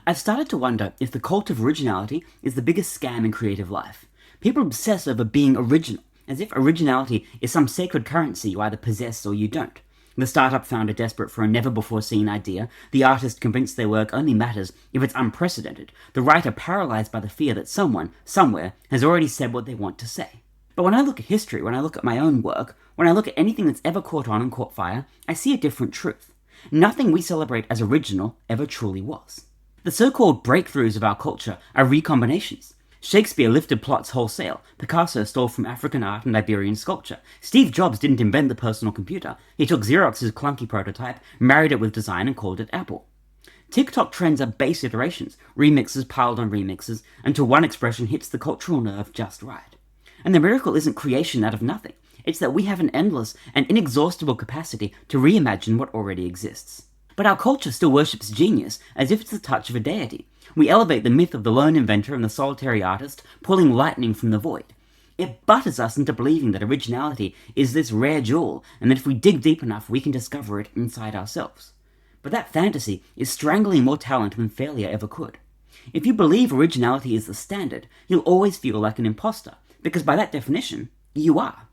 I've started to wonder if the cult of originality is the biggest scam in creative life. People obsess over being original, as if originality is some sacred currency you either possess or you don't. The startup founder desperate for a never-before-seen idea, the artist convinced their work only matters if it's unprecedented, the writer paralyzed by the fear that someone, somewhere, has already said what they want to say. But when I look at history, when I look at my own work, when I look at anything that's ever caught on and caught fire, I see a different truth. Nothing we celebrate as original ever truly was. The so-called breakthroughs of our culture are recombinations. Shakespeare lifted plots wholesale, Picasso stole from African art and Iberian sculpture. Steve Jobs didn't invent the personal computer. He took Xerox's clunky prototype, married it with design and called it Apple. TikTok trends are base iterations, remixes piled on remixes, until one expression hits the cultural nerve just right. And the miracle isn't creation out of nothing. It's that we have an endless and inexhaustible capacity to reimagine what already exists. But our culture still worships genius as if it's the touch of a deity. We elevate the myth of the lone inventor and the solitary artist pulling lightning from the void. It butters us into believing that originality is this rare jewel, and that if we dig deep enough we can discover it inside ourselves. But that fantasy is strangling more talent than failure ever could. If you believe originality is the standard, you'll always feel like an imposter, because by that definition, you are.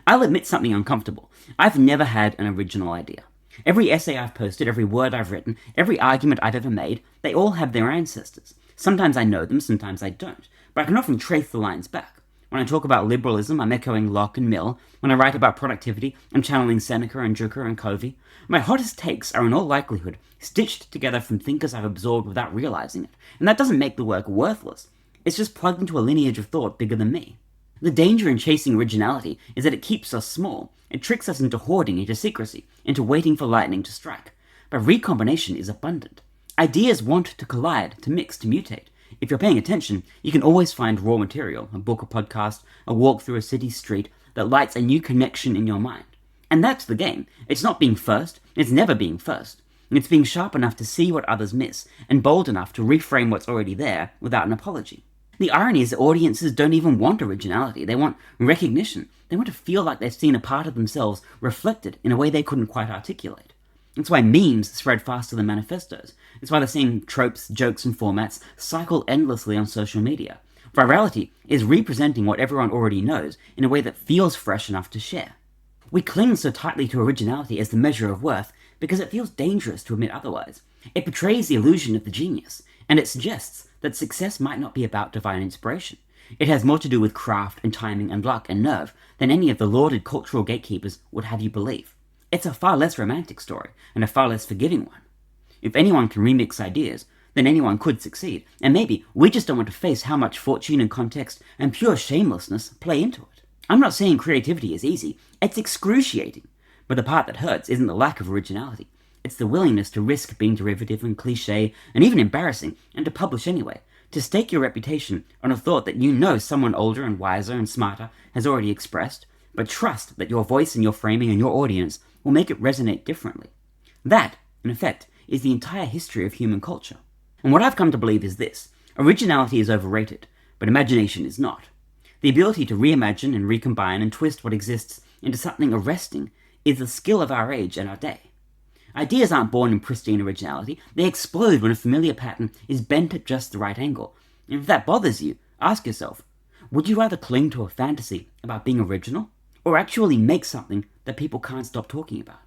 I'll admit something uncomfortable. I've never had an original idea. Every essay I've posted, every word I've written, every argument I've ever made, they all have their ancestors. Sometimes I know them, sometimes I don't, but I can often trace the lines back. When I talk about liberalism, I'm echoing Locke and Mill. When I write about productivity, I'm channeling Seneca and Drucker and Covey. My hottest takes are in all likelihood stitched together from thinkers I've absorbed without realizing it, and that doesn't make the work worthless. It's just plugged into a lineage of thought bigger than me. The danger in chasing originality is that it keeps us small. It tricks us into hoarding, into secrecy, into waiting for lightning to strike. But recombination is abundant. Ideas want to collide, to mix, to mutate. If you're paying attention, you can always find raw material, a book, a podcast, a walk through a city street that lights a new connection in your mind. And that's the game. It's not being first, it's never being first. It's being sharp enough to see what others miss, and bold enough to reframe what's already there without an apology. The irony is that audiences don't even want originality. They want recognition. They want to feel like they've seen a part of themselves reflected in a way they couldn't quite articulate. It's why memes spread faster than manifestos. It's why the same tropes, jokes, and formats cycle endlessly on social media. Virality is representing what everyone already knows in a way that feels fresh enough to share. We cling so tightly to originality as the measure of worth because it feels dangerous to admit otherwise. It betrays the illusion of the genius, and it suggests that success might not be about divine inspiration. It has more to do with craft and timing and luck and nerve than any of the lauded cultural gatekeepers would have you believe. It's a far less romantic story, and a far less forgiving one. If anyone can remix ideas, then anyone could succeed, and maybe we just don't want to face how much fortune and context and pure shamelessness play into it. I'm not saying creativity is easy, it's excruciating, but the part that hurts isn't the lack of originality. It's the willingness to risk being derivative and cliché and even embarrassing, and to publish anyway, to stake your reputation on a thought that you know someone older and wiser and smarter has already expressed, but trust that your voice and your framing and your audience will make it resonate differently. That, in effect, is the entire history of human culture. And what I've come to believe is this: originality is overrated, but imagination is not. The ability to reimagine and recombine and twist what exists into something arresting is the skill of our age and our day. Ideas aren't born in pristine originality, they explode when a familiar pattern is bent at just the right angle. And if that bothers you, ask yourself, would you rather cling to a fantasy about being original, or actually make something that people can't stop talking about?